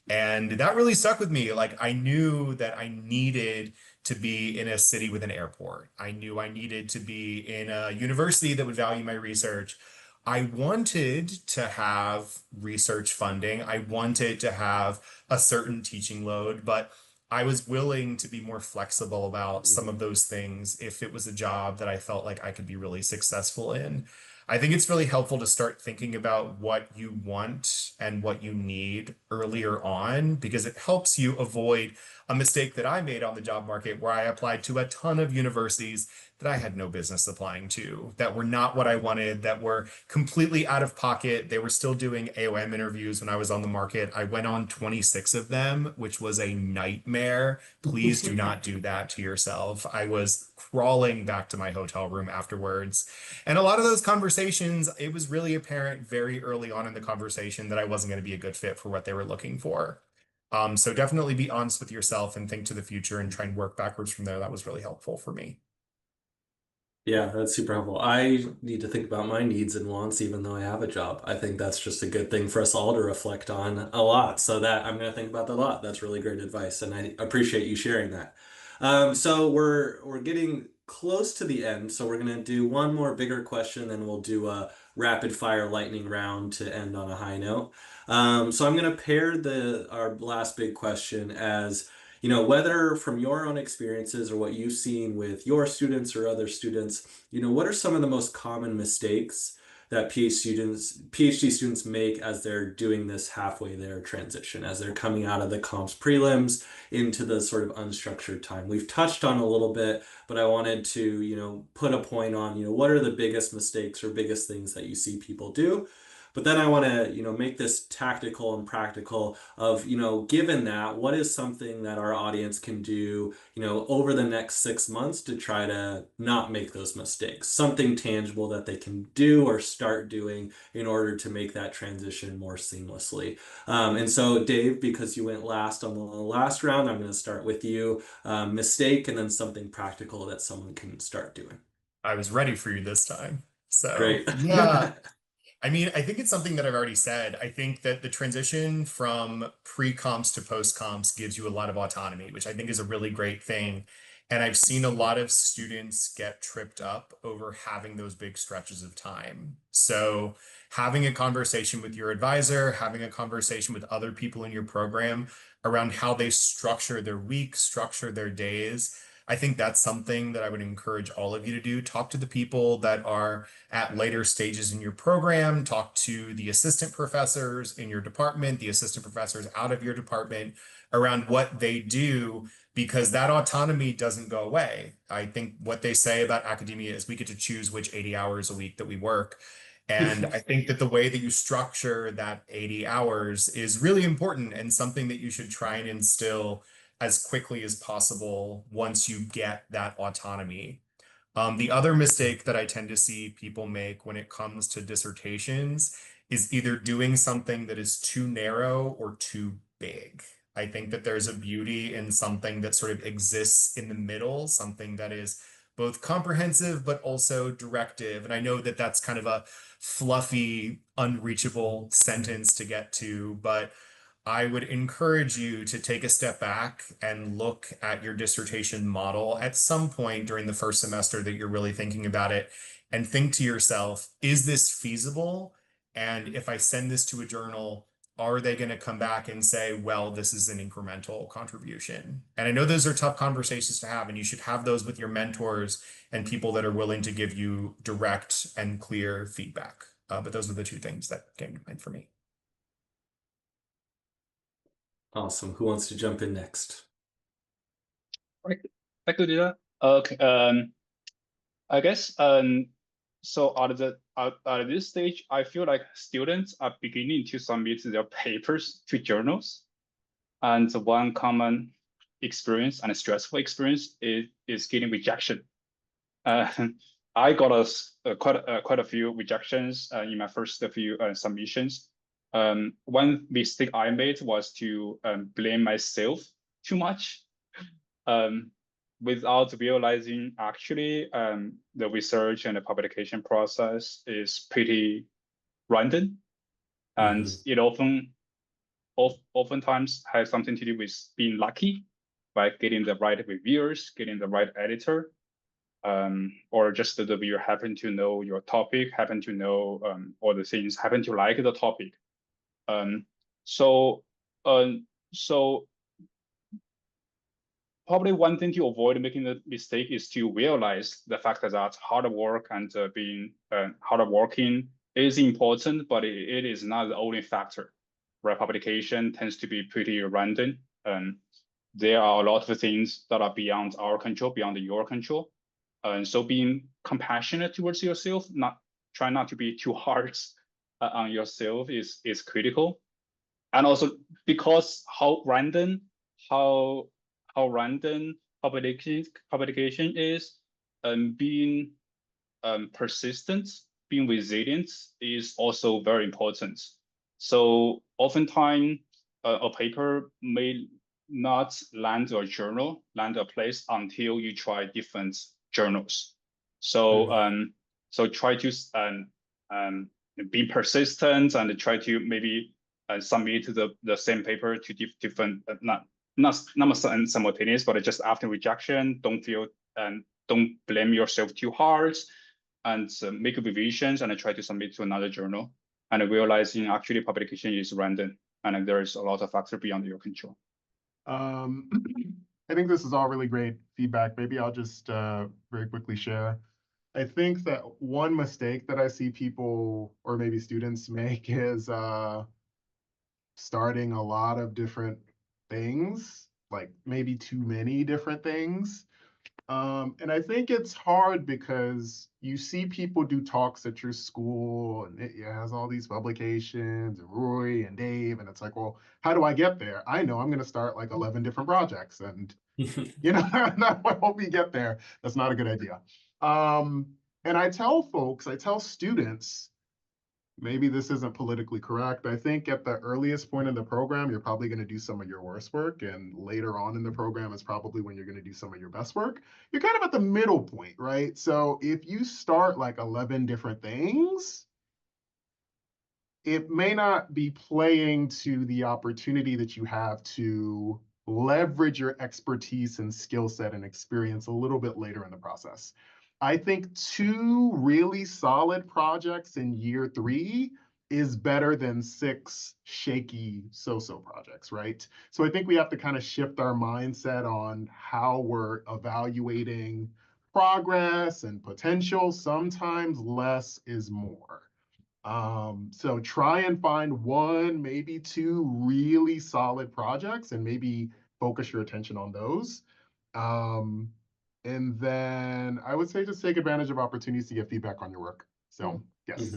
And that really stuck with me. Like I knew that I needed to be in a city with an airport. I knew I needed to be in a university that would value my research. I wanted to have research funding. I wanted to have a certain teaching load, but I was willing to be more flexible about some of those things if it was a job that I felt like I could be really successful in. I think it's really helpful to start thinking about what you want and what you need earlier on because it helps you avoid a mistake that I made on the job market where I applied to a ton of universities that I had no business applying to, that were not what I wanted, that were completely out of pocket. They were still doing AOM interviews when I was on the market. I went on 26 of them, which was a nightmare. Please do not do that to yourself. I was crawling back to my hotel room afterwards. And a lot of those conversations, it was really apparent very early on in the conversation that I wasn't going to be a good fit for what they were looking for. So definitely be honest with yourself and think to the future and try and work backwards from there. That was really helpful for me. Yeah, that's super helpful. I need to think about my needs and wants even though I have a job. I think that's just a good thing for us all to reflect on a lot. So that I'm going to think about that a lot. That's really great advice, and I appreciate you sharing that. So we're getting close to the end, so we're going to do one more bigger question, then we'll do a rapid fire lightning round to end on a high note. So I'm going to pair our last big question as whether from your own experiences or what you've seen with your students or other students, what are some of the most common mistakes that PhD students make as they're doing this halfway there transition, as they're coming out of the comps prelims into the sort of unstructured time? We've touched on a little bit, but I wanted to, put a point on, what are the biggest mistakes or biggest things that you see people do? But then I want to, make this tactical and practical of, given that, what is something that our audience can do, over the next 6 months to try to not make those mistakes, something tangible that they can do or start doing in order to make that transition more seamlessly. And so Dave, because you went last on the last round, I'm going to start with you, mistake, and then something practical that someone can start doing. I was ready for you this time. So Great. yeah. I mean, I think it's something that I've already said. I think that the transition from pre-comps to post-comps gives you a lot of autonomy, which I think is a really great thing. And I've seen a lot of students get tripped up over having those big stretches of time. So having a conversation with your advisor, having a conversation with other people in your program around how they structure their week, structure their days, I think that's something that I would encourage all of you to do. Talk to the people that are at later stages in your program, talk to the assistant professors in your department, the assistant professors out of your department around what they do because that autonomy doesn't go away. I think what they say about academia is we get to choose which 80 hours a week that we work. And I think that the way that you structure that 80 hours is really important and something that you should try and instill as quickly as possible once you get that autonomy. The other mistake that I tend to see people make when it comes to dissertations is either doing something that is too narrow or too big. I think that there's a beauty in something that sort of exists in the middle, something that is both comprehensive but also directive. And I know that that's kind of a fluffy, unreachable sentence to get to, but I would encourage you to take a step back and look at your dissertation model at some point during the first semester that you're really thinking about it and think to yourself, is this feasible? And if I send this to a journal, are they going to come back and say, well, this is an incremental contribution? And I know those are tough conversations to have, and you should have those with your mentors and people that are willing to give you direct and clear feedback. But those are the two things that came to mind for me. Awesome. Who wants to jump in next? Right. I could do that. Okay. I guess so at this stage, I feel like students are beginning to submit their papers to journals, and one common experience and a stressful experience is getting rejection. I got quite a few rejections in my first few submissions. One mistake I made was to blame myself too much, without realizing actually the research and the publication process is pretty random, and it oftentimes has something to do with being lucky, like getting the right reviewers, getting the right editor, or just the reviewer happen to know your topic, happen to know all the things, happen to like the topic. So probably one thing to avoid making the mistake is to realize the fact that hard work and being hardworking is important, but it is not the only factor. Right, publication tends to be pretty random. There are a lot of things that are beyond our control, beyond your control. And so being compassionate towards yourself, try not to be too hard on yourself is critical. And also because how random publication is, being persistent, being resilient is also very important. So oftentimes a paper may not land a journal, land a place until you try different journals. So so try to be persistent and try to maybe submit the same paper to different not simultaneous, but just after rejection. Don't blame yourself too hard, and make revisions and try to submit to another journal. And realizing actually publication is random, and there is a lot of factors beyond your control. I think this is all really great feedback. Maybe I'll just very quickly share. I think that one mistake that I see people or maybe students make is starting a lot of different things, like maybe too many different things. And I think it's hard because you see people do talks at your school and it has all these publications and Roy and Dave, and it's like, well, how do I get there? I know I'm going to start like 11 different projects, and you know, I hope we get there. That's not a good idea. And I tell students, maybe this isn't politically correct. I think at the earliest point in the program, you're probably going to do some of your worst work. And later on in the program is probably when you're going to do some of your best work. You're kind of at the middle point, right? So if you start like 11 different things, it may not be playing to the opportunity that you have to leverage your expertise and skill set and experience a little bit later in the process. I think 2 really solid projects in year 3 is better than 6 shaky so-so projects, right? So I think we have to kind of shift our mindset on how we're evaluating progress and potential. Sometimes less is more. So try and find 1, maybe 2 really solid projects and maybe focus your attention on those. And then I would say just take advantage of opportunities to get feedback on your work. So yes.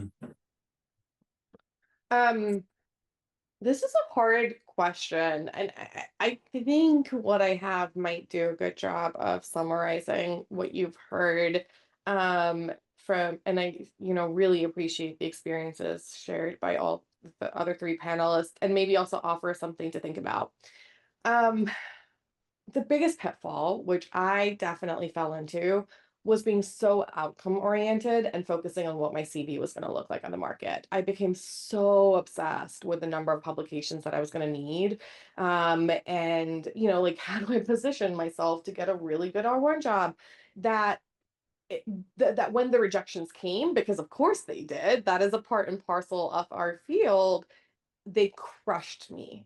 This is a hard question, and I think what I have might do a good job of summarizing what you've heard from, and I, really appreciate the experiences shared by all the other three panelists, and maybe also offer something to think about. The biggest pitfall, which I definitely fell into, was being so outcome oriented and focusing on what my CV was going to look like on the market. I became so obsessed with the number of publications that I was going to need. And, like, how do I position myself to get a really good R1 job that that when the rejections came, because of course they did, that is a part and parcel of our field, they crushed me.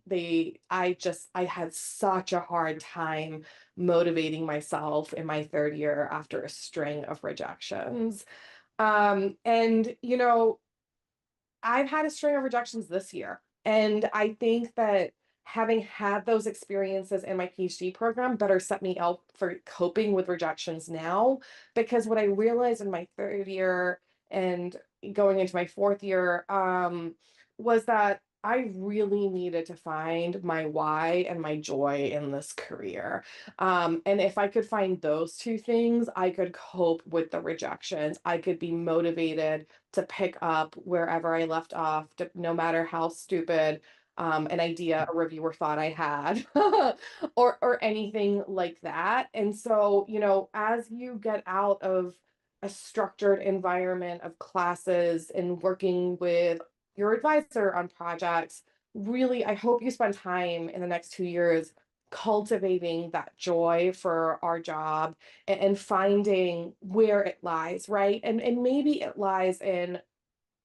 I had such a hard time motivating myself in my third year after a string of rejections. And I've had a string of rejections this year. And I think that having had those experiences in my PhD program better set me up for coping with rejections now. Because what I realized in my third year and going into my fourth year was that I really needed to find my why and my joy in this career. And if I could find those two things, I could cope with the rejections. I could be motivated to pick up wherever I left off, no matter how stupid an idea a reviewer thought I had, or anything like that. And so, as you get out of a structured environment of classes and working with your advisor on projects, really, I hope you spend time in the next 2 years cultivating that joy for our job and finding where it lies, right? And maybe it lies in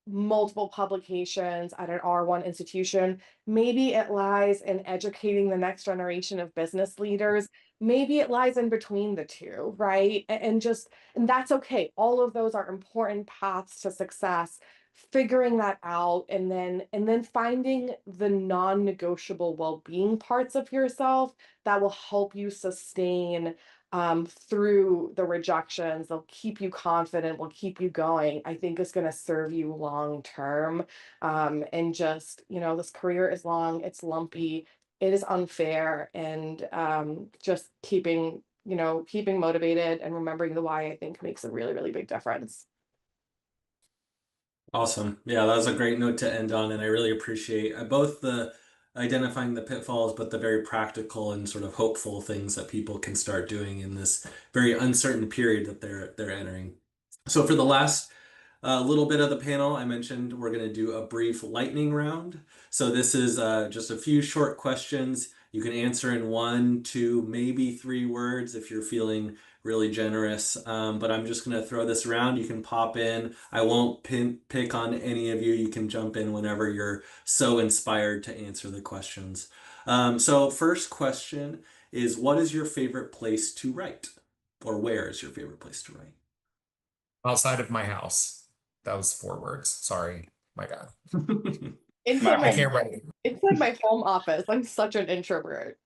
multiple publications at an R1 institution. Maybe it lies in educating the next generation of business leaders. Maybe it lies in between the two, right? And that's okay. All of those are important paths to success. Figuring that out and then finding the non-negotiable well-being parts of yourself that will help you sustain through the rejections. They'll keep you confident, will keep you going, I think is going to serve you long term. And just, this career is long, it's lumpy, it is unfair, and just keeping motivated and remembering the why, I think makes a really, really big difference. Awesome. Yeah, that was a great note to end on, and I really appreciate both the identifying the pitfalls, but the very practical and sort of hopeful things that people can start doing in this very uncertain period that they're entering. So for the last little bit of the panel, I mentioned we're going to do a brief lightning round. So this is just a few short questions. You can answer in 1, 2, maybe 3 words if you're feeling really generous. But I'm just going to throw this around. You can pop in. I won't pick on any of you. You can jump in whenever you're so inspired to answer the questions. So first question is, what is your favorite place to write? Or where is your favorite place to write? Outside of my house. That was 4 words. Sorry. My God. Inside I can't write. inside my home office. I'm such an introvert.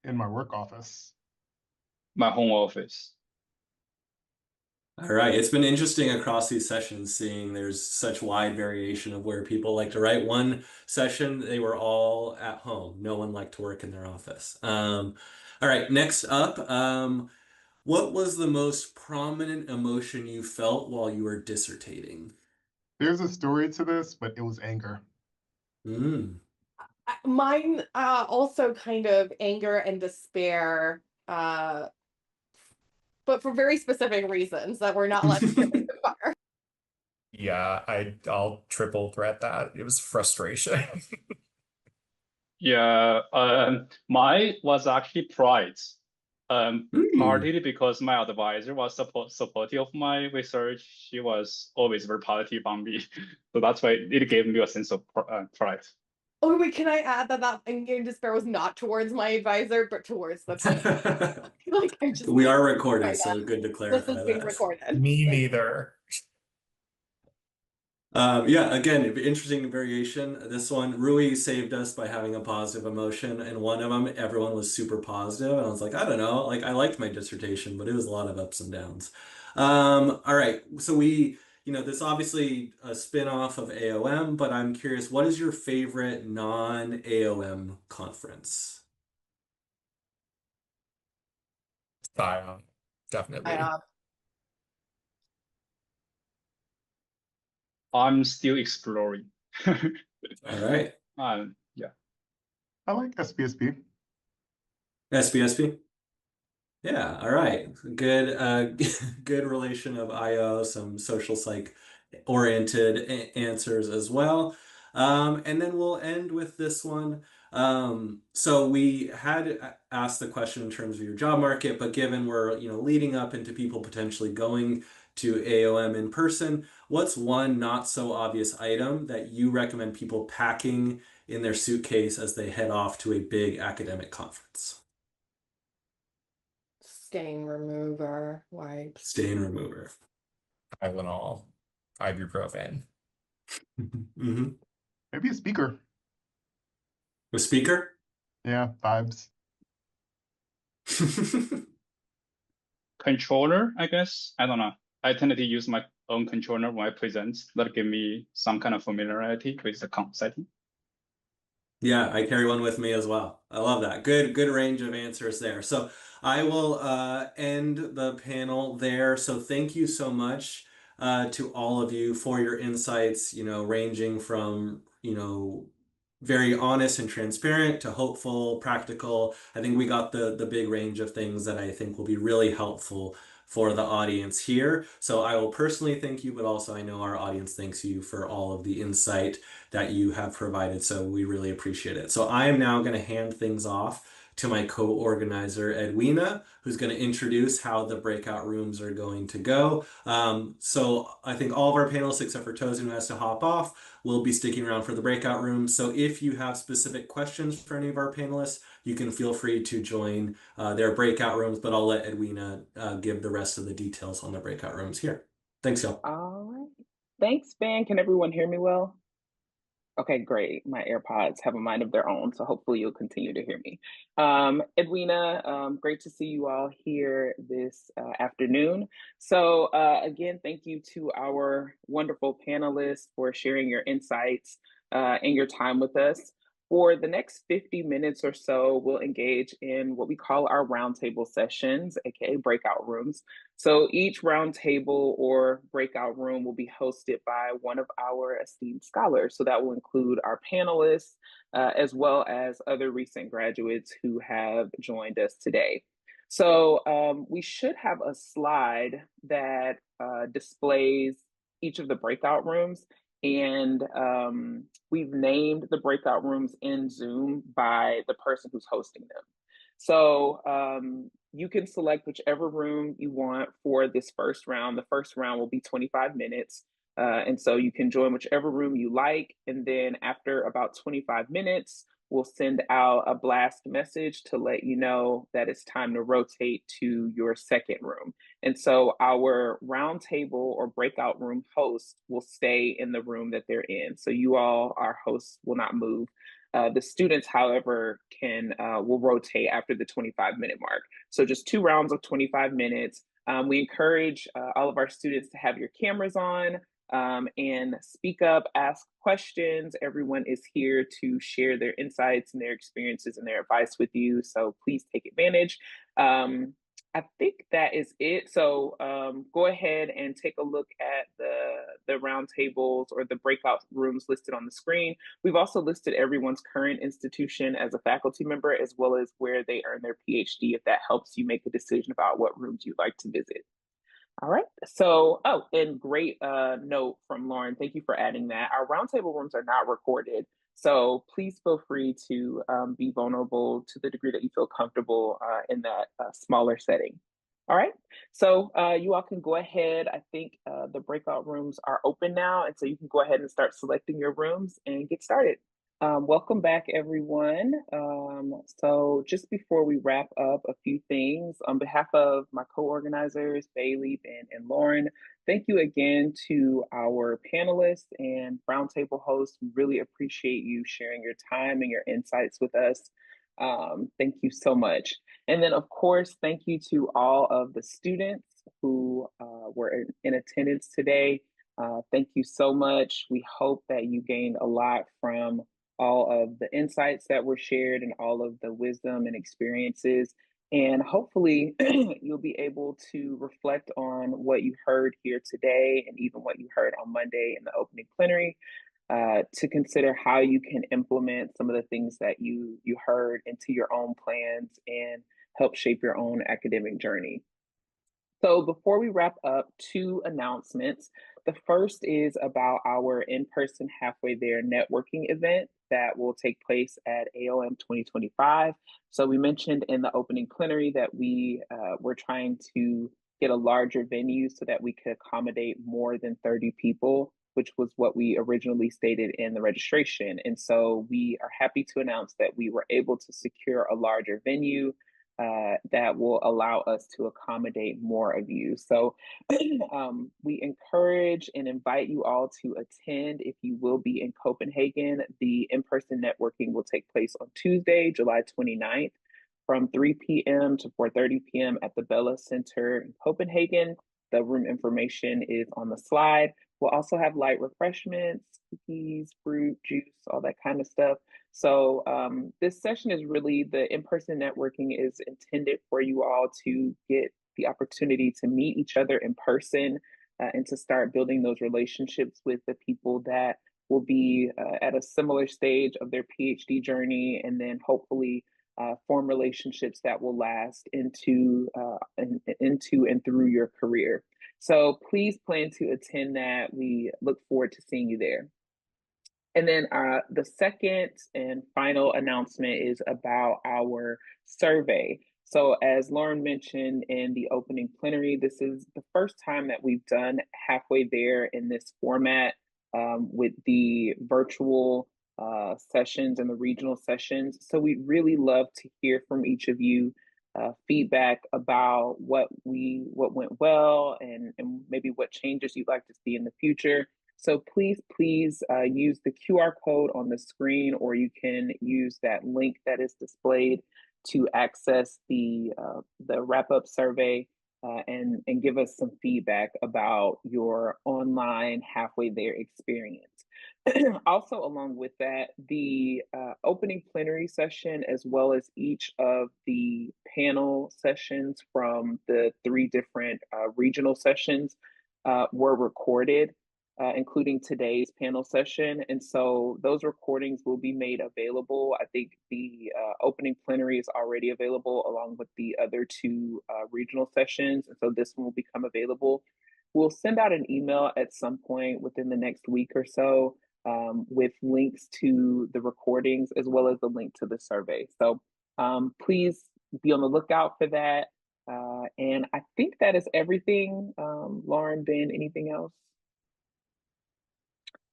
In my work office. My home office. All right. It's been interesting across these sessions seeing there's such wide variation of where people like to write. One session, they were all at home. No one liked to work in their office. All right. Next up, what was the most prominent emotion you felt while you were dissertating? There's a story to this, but it was anger. Mine also kind of anger and despair, but for very specific reasons that we're not allowed to get into far. Yeah, I'll triple threat that. It was frustration. Yeah, mine was actually pride. Partly because my advisor was supportive of my research. She was always very positive on me. So that's why it gave me a sense of pride. Oh, wait, can I add that anger and despair was not towards my advisor, but towards the panel? Like, we are recorded, so good to clarify this is being that. recorded. Me neither. Yeah, again, interesting variation. This one, Rui saved us by having a positive emotion, and one of them, everyone was super positive, and I was like, I don't know, like I liked my dissertation, but it was a lot of ups and downs. All right, so this obviously a spin-off of AOM, but I'm curious, what is your favorite non-AOM conference? Scion, definitely. I'm still exploring. All right, Yeah. I like SPSP. SBSP? Yeah, all right. Good good relation of IO, some social psych oriented answers as well. And then we'll end with this one. So we had asked the question in terms of your job market, but given we're, leading up into people potentially going to AOM in person, what's one not so obvious item that you recommend people packing in their suitcase as they head off to a big academic conference? Stain remover, wipes. Stain remover. Tylenol, ibuprofen. Hmm. Maybe a speaker. A speaker? Yeah, vibes. Controller, I guess. I don't know. I tend to use my own controller when I present. That give me some kind of familiarity with the setting. Yeah, I carry one with me as well. I love that. Good range of answers there. So I will end the panel there. So thank you so much to all of you for your insights, ranging from, very honest and transparent to hopeful, practical. I think we got the big range of things that I think will be really helpful for the audience here. So I will personally thank you, but also I know our audience thanks you for all of the insight that you have provided. So we really appreciate it. So I am now going to hand things off to my co-organizer, Edwina, who's going to introduce how the breakout rooms are going to go. So I think all of our panelists, except for Tosin, who has to hop off, will be sticking around for the breakout rooms. So if you have specific questions for any of our panelists, you can feel free to join their breakout rooms, but I'll let Edwina give the rest of the details on the breakout rooms here. Thanks, y'all. All right. Thanks, Ben. Can everyone hear me well? Okay, great. My AirPods have a mind of their own, so hopefully you'll continue to hear me. Edwina, great to see you all here this afternoon. So again, thank you to our wonderful panelists for sharing your insights and your time with us. For the next 50 minutes or so, we'll engage in what we call our roundtable sessions, aka breakout rooms. So each roundtable or breakout room will be hosted by one of our esteemed scholars. So that will include our panelists, as well as other recent graduates who have joined us today. So we should have a slide that displays each of the breakout rooms. And we've named the breakout rooms in Zoom by the person who's hosting them. So you can select whichever room you want for this first round. The first round will be 25 minutes. And so you can join whichever room you like. And then after about 25 minutes, we'll send out a blast message to let you know that it's time to rotate to your second room. And so our roundtable or breakout room hosts will stay in the room that they're in. So you all, our hosts, will not move. The students, however, will rotate after the 25-minute mark. So just 2 rounds of 25 minutes. We encourage all of our students to have your cameras on and speak up, ask questions. Everyone is here to share their insights and their experiences and their advice with you. So please take advantage. I think that is it. So go ahead and take a look at the roundtables or the breakout rooms listed on the screen. We've also listed everyone's current institution as a faculty member, as well as where they earn their PhD, if that helps you make a decision about what rooms you'd like to visit. All right. So, and great note from Lauren. Thank you for adding that. Our roundtable rooms are not recorded. So please feel free to be vulnerable to the degree that you feel comfortable in that smaller setting. All right. So you all can go ahead. I think the breakout rooms are open now. And so you can go ahead and start selecting your rooms and get started. Welcome back, everyone. So just before we wrap up, a few things. On behalf of my co-organizers, Bailey, Ben, and Lauren, thank you again to our panelists and roundtable hosts. We really appreciate you sharing your time and your insights with us. Thank you so much. And then, of course, thank you to all of the students who were in attendance today. Thank you so much. We hope that you gained a lot from all of the insights that were shared and all of the wisdom and experiences. And hopefully you'll be able to reflect on what you heard here today and even what you heard on Monday in the opening plenary to consider how you can implement some of the things that you heard into your own plans and help shape your own academic journey. So before we wrap up, two announcements. The first is about our in-person Halfway There networking event that will take place at AOM 2025. So we mentioned in the opening plenary that we were trying to get a larger venue so that we could accommodate more than 30 people, which was what we originally stated in the registration. And so we are happy to announce that we were able to secure a larger venue that will allow us to accommodate more of you. So we encourage and invite you all to attend if you will be in Copenhagen. The in-person networking will take place on Tuesday, July 29th from 3 p.m. to 4:30 p.m. at the Bella Center in Copenhagen. The room information is on the slide. We'll also have light refreshments, cookies, fruit, juice, all that kind of stuff. So this session is really, the in-person networking is intended for you all to get the opportunity to meet each other in person and to start building those relationships with the people that will be at a similar stage of their PhD journey, and then hopefully form relationships that will last into and through your career. So please plan to attend that. We look forward to seeing you there. And then the second and final announcement is about our survey. So as Lauren mentioned in the opening plenary, this is the first time that we've done Halfway There in this format with the virtual sessions and the regional sessions. So we'd really love to hear from each of you feedback about what went well and maybe what changes you'd like to see in the future. So please use the QR code on the screen, or you can use that link that is displayed to access the wrap-up survey and give us some feedback about your online Halfway There experience. Also, along with that, the opening plenary session, as well as each of the panel sessions from the 3 different regional sessions were recorded, including today's panel session. And so those recordings will be made available. I think the opening plenary is already available along with the other 2 regional sessions. And so this one will become available. We'll send out an email at some point within the next week or so with links to the recordings as well as the link to the survey. So please be on the lookout for that. And I think that is everything. Lauren, Ben, anything else?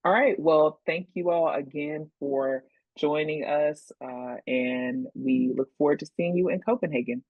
All right, well, thank you all again for joining us, and we look forward to seeing you in Copenhagen.